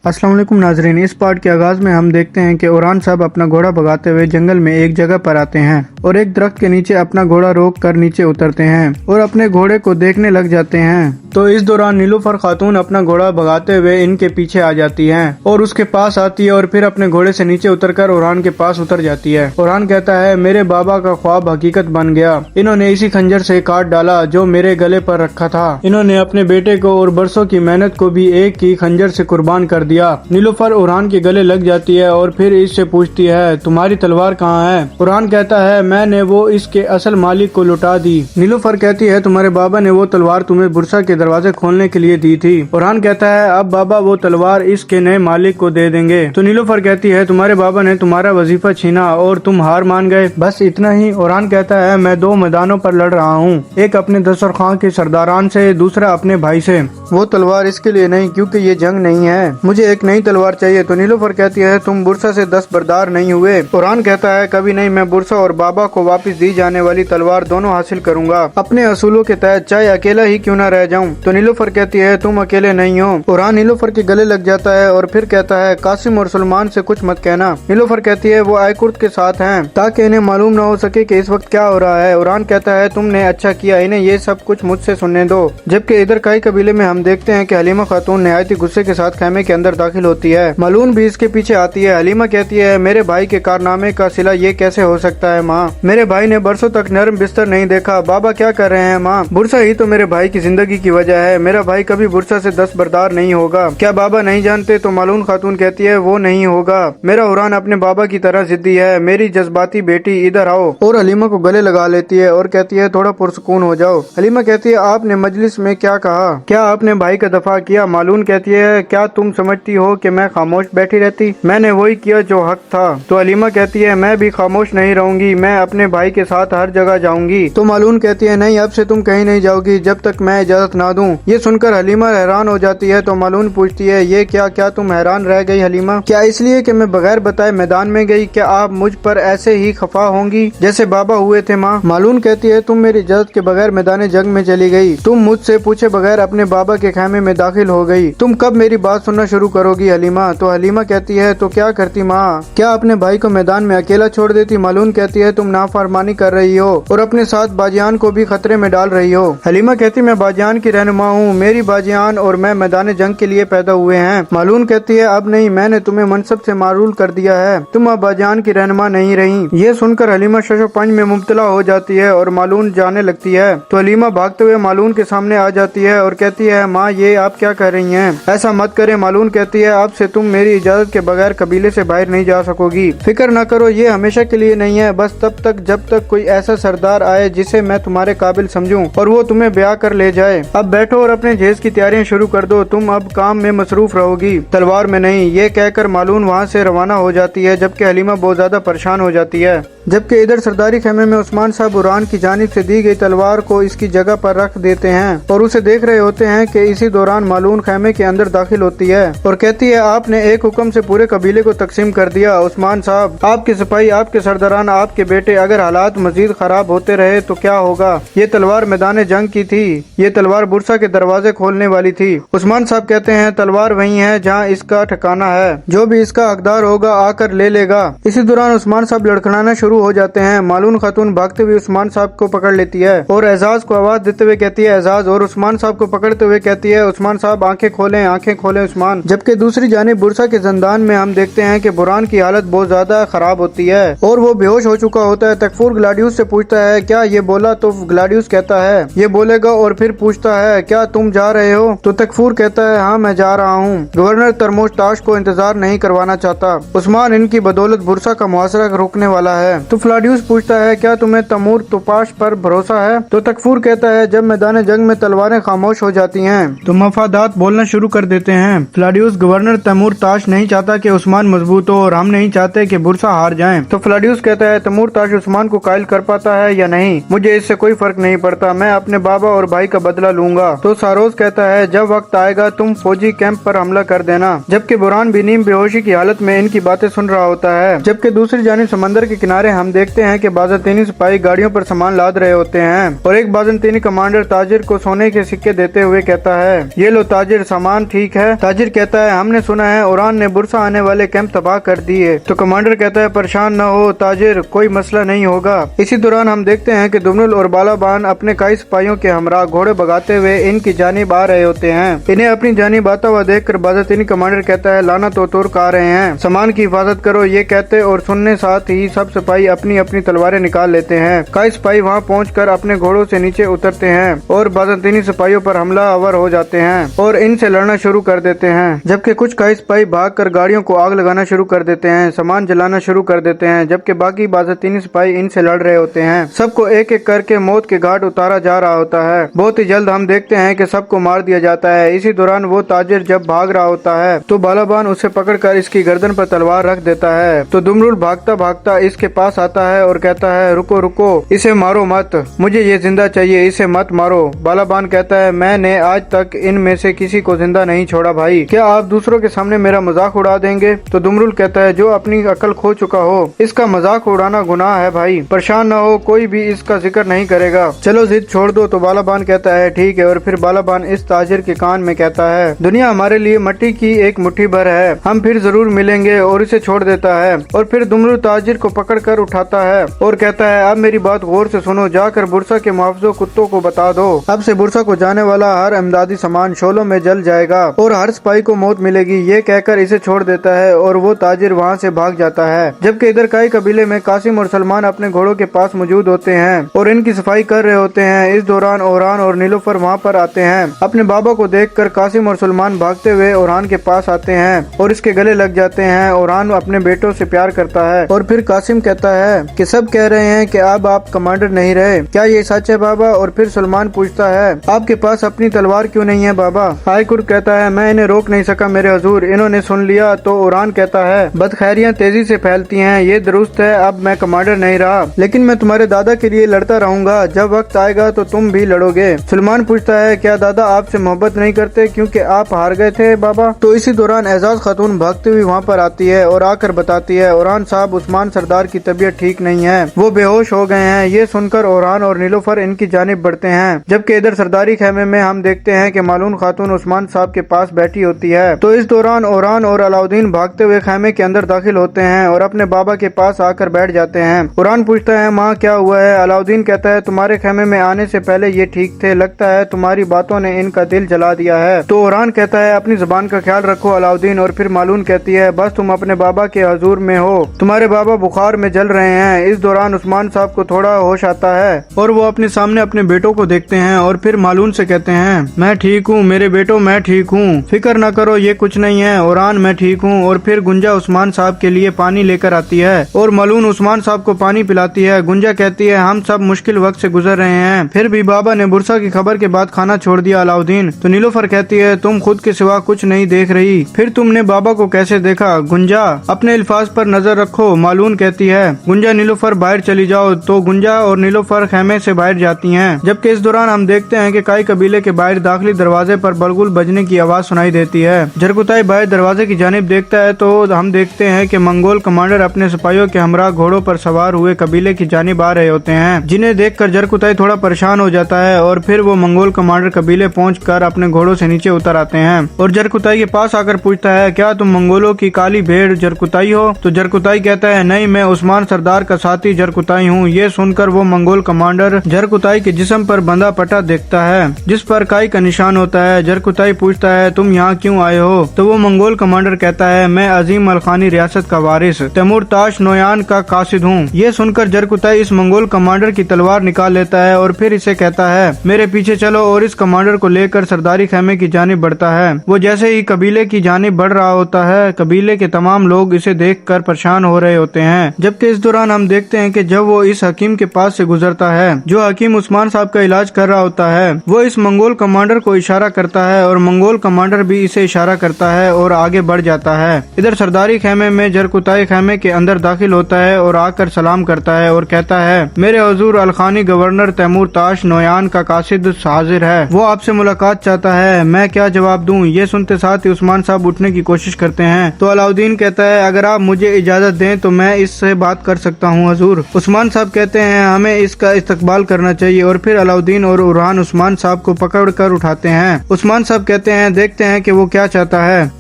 अस्सलाम वालेकुम नाजरीन। इस पार्ट के आगाज में हम देखते हैं कि उरान साहब अपना घोड़ा भगाते हुए जंगल में एक जगह पर आते हैं और एक दरख्त के नीचे अपना घोड़ा रोक कर नीचे उतरते हैं और अपने घोड़े को देखने लग जाते हैं। तो इस दौरान नीलूफर खातून अपना घोड़ा भगाते हुए इनके पीछे आ जाती है और उसके पास आती है और फिर अपने घोड़े से नीचे उतरकर उरान के पास उतर जाती है। उरान कहता है, मेरे बाबा का ख्वाब हकीकत बन गया। इन्होंने इसी खंजर से काट डाला जो मेरे गले पर रखा था। इन्होंने अपने बेटे को और बरसों की मेहनत को भी एक ही खंजर से कुर्बान कर दिया। नीलूफर उरान के गले लग जाती है और फिर इससे पूछती है, तुम्हारी तलवार कहाँ है? उरान कहता है, मैंने वो इसके असल मालिक को लुटा दी। नीलूफर कहती है, तुम्हारे बाबा ने वो तलवार तुम्हें बुरसा के दरवाजे खोलने के लिए दी थी। उरान कहता है, अब बाबा वो तलवार इसके नए मालिक को दे देंगे। तो नीलूफर कहती है, तुम्हारे बाबा ने तुम्हारा वजीफा छीना और तुम हार मान गए, बस इतना ही। उरान कहता है, मैं दो मैदानों पर लड़ रहा हूँ, एक अपने दस्तरखान के सरदारान से, दूसरा अपने भाई से। वो तलवार इसके लिए नहीं क्योंकि ये जंग नहीं है, मुझे एक नई तलवार चाहिए। तो नीलूफर कहती है, तुम बुरसा से दस्तबरदार नहीं हुए। उरान कहता है, कभी नहीं, मैं बुरसा और बाबा को वापस दी जाने वाली तलवार दोनों हासिल करूंगा, अपने असूलों के तहत, चाहे अकेला ही क्यों न रह जाऊं। तो नीलूफर कहती है, तुम अकेले नहीं हो। उरान नीलूफर के गले लग जाता है और फिर कहता है, कासिम और सलमान से कुछ मत कहना। नीलूफर कहती है, वो आयकुर्द के साथ हैं ताकि इन्हें मालूम न हो सके कि इस वक्त क्या हो रहा है। उरान कहता है, तुमने अच्छा किया, इन्हें ये सब कुछ मुझसे सुनने दो। जबकि इधर काई कबीले में हम देखते हैं कि हलीमा खातून निहायती गुस्से के साथ खैमे के अंदर दाखिल होती है। मालून भी इसके पीछे आती है। हलीमा कहती है, मेरे भाई के कारनामे का सिला ये कैसे हो सकता है माँ? मेरे भाई ने बरसों तक नरम बिस्तर नहीं देखा। बाबा क्या कर रहे हैं माँ? बुरसा ही तो मेरे भाई की जिंदगी की वजह है। मेरा भाई कभी बुरसा से दस्तबरदार नहीं होगा। क्या बाबा नहीं जानते? तो मालून खातून कहती है, वो नहीं होगा। मेरा उरान अपने बाबा की तरह जिद्दी है। मेरी जज्बाती बेटी, इधर आओ। और हलीमा को गले लगा लेती है और कहती है, थोड़ा पुरसुकून हो जाओ। हलीमा कहती है, आपने मजलिस में क्या कहा? क्या आपने भाई का दफा किया? मालून कहती है, क्या तुम समझती हो कि मैं खामोश बैठी रहती? मैंने वही किया जो हक था। तो हलीमा कहती है, मैं भी खामोश नहीं रहूंगी, मैं अपने भाई के साथ हर जगह जाऊंगी। तो मालून कहती है, नहीं, अब से तुम कहीं नहीं जाओगी जब तक मैं इजाजत ना दूं। ये सुनकर हलीमा हैरान हो जाती है। तो मालून पूछती है, ये क्या तुम हैरान रह गई हलीमा? क्या इसलिए कि मैं बगैर बताए मैदान में गई? क्या आप मुझ पर ऐसे ही खफा होंगी जैसे बाबा हुए थे माँ? मालून कहती है, तुम मेरी इजाजत के बगैर मैदान जंग में चली गई, तुम मुझसे पूछे बगैर अपने बाबा के खैमे में दाखिल हो गई, तुम कब मेरी बात सुनना शुरू करोगी हलीमा? तो हलीमा कहती है, तो क्या करती माँ? क्या अपने भाई को मैदान में अकेला छोड़ देती? मालून कहती है, तुम नाफरमानी कर रही हो और अपने साथ बाजियान को भी खतरे में डाल रही हो। हलीमा कहती, मैं बाजियान की रहनुमा हूँ, मेरी बाजियान और मैं मैदान जंग के लिए पैदा हुए हैं। मालून कहती है, अब नहीं, मैंने तुम्हें मनसब से मारूल कर दिया है, तुम अब बाजियान की रहनुमा नहीं रही। ये सुनकर हलीमा शशोपंज में मुब्तला हो जाती है और मालून जाने लगती है। तो हलीमा भागते हुए मालून के सामने आ जाती है और कहती है, माँ, ये आप क्या कह रही हैं? ऐसा मत करे। मालून कहती है, अब से तुम मेरी इजाजत के बगैर कबीले से बाहर नहीं जा सकोगी। फिक्र न करो, ये हमेशा के लिए नहीं है, बस तब तक जब तक कोई ऐसा सरदार आए जिसे मैं तुम्हारे काबिल समझूं और वो तुम्हें ब्याह कर ले जाए। अब बैठो और अपने जहेज की तैयारियां शुरू कर दो, तुम अब काम में मसरूफ रहोगी, तलवार में नहीं। ये कहकर मालून वहाँ से रवाना हो जाती है, जबकि हलीमा बहुत ज्यादा परेशान हो जाती है। जबकि इधर सरदारी खेमे में उस्मान साहब उरान की जानिब से दी गई तलवार को इसकी जगह पर रख देते हैं और उसे देख रहे होते हैं कि इसी दौरान मालून खेमे के अंदर दाखिल होती है और कहती है, आपने एक हुक्म से पूरे कबीले को तकसीम कर दिया। उस्मान साहब, आपके सिपाही, आपके सरदारान, आपके बेटे, अगर हालात मजीद खराब होते रहे तो क्या होगा? ये तलवार मैदान जंग की थी, ये तलवार बुरसा के दरवाजे खोलने वाली थी। उस्मान साहब कहते हैं, तलवार वही है जहाँ इसका ठिकाना है, जो भी इसका हकदार होगा आकर ले लेगा। इसी दौरान उस्मान साहब लड़खड़ाना शुरू हो जाते हैं। मालून खातून भागते हुए उस्मान साहब को पकड़ लेती है और एजाज को आवाज देते हुए कहती है, एजाज, और उस्मान साहब को पकड़ते हुए कहती है, उस्मान साहब, आंखें खोलें, आंखें खोलें उस्मान। जबकि दूसरी जानिब बुरसा के जंदान में हम देखते हैं कि बुरान की हालत बहुत ज्यादा खराब होती है और वो बेहोश हो चुका होता है। तकफूर ग्लाडियुस से पूछता है, क्या ये बोला? तो ग्लाडियुस कहता है, ये बोलेगा, और फिर पूछता है, क्या तुम जा रहे हो? तो तकफूर कहता है, हाँ, मैं जा रहा हूँ। गवर्नर तरमोश ताश को इंतजार नहीं करवाना चाहता, उस्मान इनकी बदौलत बुरसा का मुहासरा रोकने वाला है। तो ग्लाडियुस पूछता है, क्या तुम्हें तमूर तुपाश पर भरोसा है? तो तकफूर कहता है, जब मैदान जंग में तलवारें खामोश हो जाती हैं तो मफादात बोलना शुरू कर देते हैं। ग्लाडियुस, गवर्नर तैमूर ताश नहीं चाहता कि उस्मान मजबूत हो और हम नहीं चाहते कि बुरसा हार जाए। तो ग्लाडियुस कहता है, तैमूर ताश उस्मान को कायल कर पाता है या नहीं, मुझे इससे कोई फर्क नहीं पड़ता, मैं अपने बाबा और भाई का बदला लूंगा। तो सारोज कहता है, जब वक्त आएगा तुम फौजी कैंप पर हमला कर देना। जबकि बुरान भी नीम बेहोशी की हालत में इनकी बातें सुन रहा होता है। जबकि दूसरी जानिब समंदर के किनारे हम देखते हैं कि बाज़ंतीनी सिपाही गाड़ियों पर सामान लाद रहे होते हैं और एक बाज़ंतीनी कमांडर ताजिर को सोने के सिक्के देते हुए कहता है, ये लो ताजिर, सामान ठीक है? ताजिर कहता कहता है हमने सुना है उरान ने बुरसा आने वाले कैंप तबाह कर दिए। तो कमांडर कहता है परेशान न हो ताजिर, कोई मसला नहीं होगा। इसी दौरान हम देखते हैं कि दुमरुल और बालाबान अपने कई सिपाहियों के हमरा घोड़े भगाते हुए इनकी जानिब आ रहे होते हैं। इन्हें अपनी जानिब आता हुआ देखकर बाज़ातिनी कमांडर कहता है लाना तो तुर्क आ रहे हैं, सामान की हिफाजत करो। ये कहते और सुनने साथ ही सब सिपाही अपनी अपनी तलवारें निकाल लेते हैं। कई सिपाही वहाँ पहुँचकर अपने घोड़ों से नीचे उतरते हैं और बाज़ातिनी सिपाहियों पर हमला आवर हो जाते हैं और इनसे लड़ना शुरू कर देते हैं। जबकि कुछ कई सिपाही भागकर गाड़ियों को आग लगाना शुरू कर देते हैं, सामान जलाना शुरू कर देते हैं, जबकि बाकी बाज़ातिनी सिपाही इनसे लड़ रहे होते हैं। सबको एक एक करके मौत के घाट उतारा जा रहा होता है। बहुत ही जल्द हम देखते हैं कि सबको मार दिया जाता है। इसी दौरान वो ताजिर जब भाग रहा होता है तो बालाबान उसे पकड़कर इसकी गर्दन पर तलवार रख देता है। तो दुमरुल भागता भागता इसके पास आता है और कहता है रुको रुको, इसे मारो मत, मुझे ये जिंदा चाहिए, इसे मत मारो। बालाबान कहता है मैंने आज तक इनमें से किसी को जिंदा नहीं छोड़ा भाई, क्या आप दूसरों के सामने मेरा मजाक उड़ा देंगे? तो दुमरुल कहता है जो अपनी अकल खो चुका हो इसका मजाक उड़ाना गुनाह है भाई, परेशान न हो, कोई भी इसका जिक्र नहीं करेगा, चलो जिद छोड़ दो। तो बालाबान कहता है ठीक है। और फिर बालाबान इस ताजिर के कान में कहता है दुनिया हमारे लिए मट्टी की एक मुट्ठी भर है, हम फिर जरूर मिलेंगे, और इसे छोड़ देता है। और फिर दुमरुल ताजिर को पकड़ कर उठाता है और कहता है अब मेरी बात गौर से सुनो, जाकर बुरसा के मुआवजों कुत्तों को बता दो, अब से बुरसा को जाने वाला हर इमदादी सामान शोलों में जल जाएगा और हर सिपाही को मौत मिलेगी। ये कहकर इसे छोड़ देता है और वो ताजिर वहाँ से भाग जाता है। जबकि इधर कई कबीले में कासिम और सलमान अपने घोड़ों के पास मौजूद होते हैं और इनकी सफाई कर रहे होते हैं। इस दौरान ओरान और नीलोफर वहाँ पर आते हैं। अपने बाबा को देखकर कासिम और सलमान भागते हुए ओरान के पास आते हैं और इसके गले लग जाते हैं। ओरान अपने बेटों से प्यार करता है और फिर कासिम कहता है कि सब कह रहे हैं कि अब आप कमांडर नहीं रहे, क्या ये सच है बाबा? और फिर सलमान पूछता है आपके पास अपनी तलवार क्यों नहीं है बाबा? हाईकुर्ट कहता है मैं इन्हें रोक नहीं सका मेरे हुजूर, इन्होंने सुन लिया। तो ओरान कहता है बदखैरियाँ तेजी से फैलती हैं, ये दुरुस्त है, अब मैं कमांडर नहीं रहा, लेकिन मैं तुम्हारे दादा के लिए लड़ता रहूंगा, जब वक्त आएगा तो तुम भी लड़ोगे। सलमान पूछता है क्या दादा आपसे मोहब्बत नहीं करते क्योंकि आप हार गए थे बाबा? तो इसी दौरान एजाज खातून भागते हुए वहाँ पर आती है और आकर बताती है ओरान साहब उस्मान सरदार की तबीयत ठीक नहीं है, वो बेहोश हो गए हैं। ये सुनकर ओरान और नीलोफर इनकी जानिब बढ़ते हैं। जबकि इधर सरदारी खेमे में हम देखते हैं कि मालून खातून उस्मान साहब के पास बैठी होती है। तो इस दौरान ओरान और अलाउद्दीन भागते हुए खेमे के अंदर दाखिल होते हैं और अपने बाबा के पास आकर बैठ जाते हैं। ओरान पूछता है माँ क्या हुआ है? अलाउद्दीन कहता है तुम्हारे खेमे में आने से पहले ये ठीक थे, लगता है तुम्हारी बातों ने इनका दिल जला दिया है। तो ओरान कहता है अपनी जुबान का ख्याल रखो अलाउद्दीन। और फिर मालून कहती है बस तुम अपने बाबा के हजूर में हो, तुम्हारे बाबा बुखार में जल रहे हैं। इस दौरान उस्मान साहब को थोड़ा होश आता है और वो अपने सामने अपने बेटों को देखते हैं और फिर मालून से कहते हैं मैं ठीक हूँ मेरे बेटो, मैं ठीक हूँ, फिक्र न करो, ये कुछ नहीं है। ओरान मैं ठीक हूँ। और फिर गुंजा उस्मान साहब के लिए पानी लेकर आती है और मालून उस्मान साहब को पानी पिलाती है। गुंजा कहती है हम सब मुश्किल वक्त से गुजर रहे हैं, फिर भी बाबा ने बुरसा की खबर के बाद खाना छोड़ दिया अलाउद्दीन। तो नीलोफर कहती है तुम खुद के सिवा कुछ नहीं देख रही, फिर तुमने बाबा को कैसे देखा? गुंजा अपने अल्फाज पर नजर रखो, मालून कहती है। गुंजा नीलोफर बाहर चली जाओ। तो गुंजा और नीलोफर खेमे से बाहर जाती हैं। जबकि इस दौरान हम देखते हैं कि कई कबीले के बाहर दाखिली दरवाजे पर बलगुल बजने की आवाज सुनाई देती है। जरकुताई बाहर दरवाजे की जानिब देखता है तो हम देखते हैं कि मंगोल कमांडर अपने सिपाहियों के हमरा घोड़ों पर सवार हुए कबीले की जानिब आ रहे होते हैं, जिन्हें देखकर जरकुताई थोड़ा परेशान हो जाता है और फिर वो मंगोल कमांडर कबीले पहुंचकर अपने घोड़ों से नीचे उतर आते हैं और जरकुताई के पास आकर पूछता है क्या तुम मंगोलों की काली भेड़ जरकुताई हो? तो जरकुताई कहता है नहीं, मैं उस्मान सरदार का साथी जरकुताई हूँ। ये सुनकर वो मंगोल कमांडर जरकुताई के जिस्म पर बंधा पटा देखता है जिस पर काई का निशान होता है। जरकुताई पूछता है तुम यहाँ क्यों आए हो? तो वो मंगोल कमांडर कहता है मैं अजीम अलखानी रियासत का वारिस तैमूर ताश नोयान का कासिद हूँ। ये सुनकर जरकुताई इस मंगोल कमांडर की तलवार निकाल लेता है और फिर इसे कहता है मेरे पीछे चलो, और इस कमांडर को लेकर सरदारी खेमे की जानिब बढ़ता है। वो जैसे ही कबीले की जानिब बढ़ रहा होता है कबीले के तमाम लोग इसे देखकर परेशान हो रहे होते हैं। जबकि इस दौरान हम देखते हैं कि जब वो इस हकीम के पास से गुजरता है जो हकीम उस्मान साहब का इलाज कर रहा होता है, वो इस मंगोल कमांडर को इशारा करता है और मंगोल कमांडर भी इसे इशारा करता है और आगे बढ़ जाता है। इधर सरदारी खेमे में जरकुताई खेमे के अंदर दाखिल होता है और आकर सलाम करता है और कहता है मेरे हुजूर अलखानी गवर्नर तैमूर ताश नोयान का कासिद हाजिर है, वो आपसे मुलाकात चाहता है। मैं क्या जवाब दूं? ये सुनते साथ ही उस्मान साहब उठने की कोशिश करते हैं। तो अलाउद्दीन कहता है अगर आप मुझे इजाजत दें तो मैं इससे बात कर सकता हूँ हुजूर। उस्मान साहब कहते हैं हमें इसका इस्तकबाल करना चाहिए और फिर अलाउद्दीन और उरहान उस्मान साहब को पकड़ कर उठाते हैं। उस्मान साहब कहते हैं देखते हैं कि वो क्या चाहता है।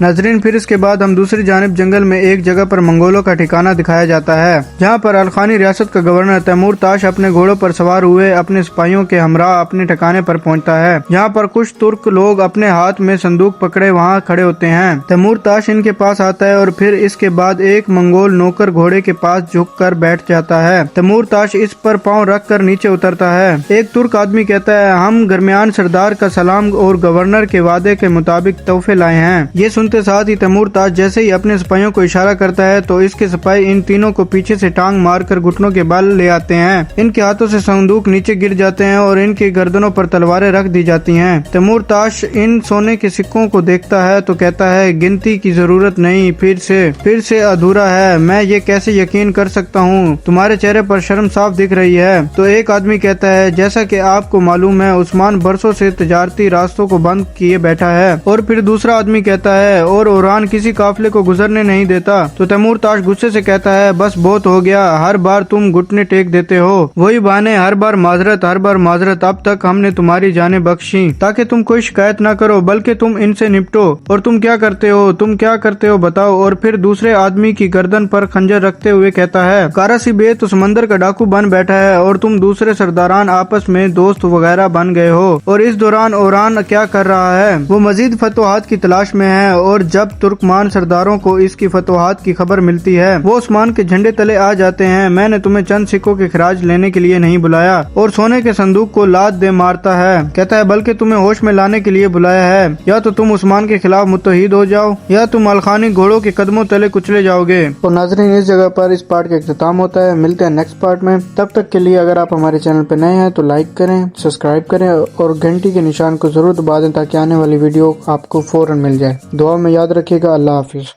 नाजरीन, फिर इसके बाद हम दूसरी जानिब जंगल में एक जगह पर मंगोलों का ठिकाना दिखाया जाता है, जहाँ पर अलखानी रियासत का गवर्नर तैमूर ताश अपने घोड़ों पर सवार हुए अपने सिपाहियों के हमरा अपने ठिकाने पर पहुँचता है, जहाँ पर कुछ तुर्क लोग अपने हाथ में संदूक पकड़े वहाँ खड़े होते हैं। तैमूर ताश इनके पास आता है और फिर इसके बाद एक मंगोल नौकर घोड़े के पास झुककर बैठ जाता है। तैमूर ताश इस पर पाँव रख कर नीचे उतरता है। एक तुर्क आदमी कहता है, हम दरमियान सरदार का सलाम और गवर्नर के वादे के मुताबिक तोहफे लाए हैं। ये सुनते साथ ही तैमूर ताश जैसे ही अपने सिपाहियों को इशारा करता है तो इसके सिपाही इन तीनों को पीछे से टांग मारकर घुटनों के बल ले आते हैं। इनके हाथों से संदूक नीचे गिर जाते हैं और इनकी गर्दनों पर तलवारें रख दी जाती हैं। तैमूर ताश इन सोने के सिक्कों को देखता है तो कहता है, गिनती की जरूरत नहीं, फिर से अधूरा है, मैं ये कैसे यकीन कर सकता हूँ, तुम्हारे चेहरे पर शर्म साफ दिख रही है। तो एक आदमी कहता है, जैसा कि आपको मालूम है उस्मान बरसों से तजारती रास्तों को बंद किए बैठा है। और फिर दूसरा आदमी कहता है, और ओरान किसी काफिले को गुजरने नहीं देता। तो तैमूर ताश गुस्से से कहता है, बस बहुत हो गया, हर बार तुम घुटने टेक देते हो, वही बहाने, हर बार माजरत। अब तक हमने तुम्हारी जानें बख्शी ताकि तुम कोई शिकायत न करो, बल्कि तुम इनसे निपटो। और तुम क्या करते हो बताओ। और फिर दूसरे आदमी की गर्दन पर खंजर रखते हुए कहता है, कारासी बे तो समंदर का डाकू बन बैठा है और तुम दूसरे सरदारान आपस में दोस्त वगैरह बन गए हो। और इस दौरान ओरान क्या कर रहा है, वो मजीद फतवाहत की तलाश में है। और जब तुर्कमान सरदारों को इसकी फतवाहत की खबर मिलती है वो उस्मान के झंडे तले आ जाते हैं। मैंने तुम्हें चंद सिक्कों के खराज लेने के लिए नहीं बुलाया। और सोने के संदूक को लात दे मारता है, कहता है, बल्कि तुम्हें होश में लाने के लिए बुलाया है। या तो तुम उस्मान के खिलाफ मुत्तहिद हो जाओ या तुम अलखानी घोड़ों के कदमों तले कुचले जाओगे। और नाज़रीन, इस जगह पर इस पार्ट का इख्तिताम होता है। मिलते हैं नेक्स्ट पार्ट में। तब तक के लिए अगर आप हमारे चैनल पर नए हैं तो लाइक करें, सब्सक्राइब करें और घंटी के निशान को जरूर दबा दें ताकि आने वाली वीडियो आपको फौरन मिल जाए। दुआ में याद रखिएगा। अल्लाह हाफिज।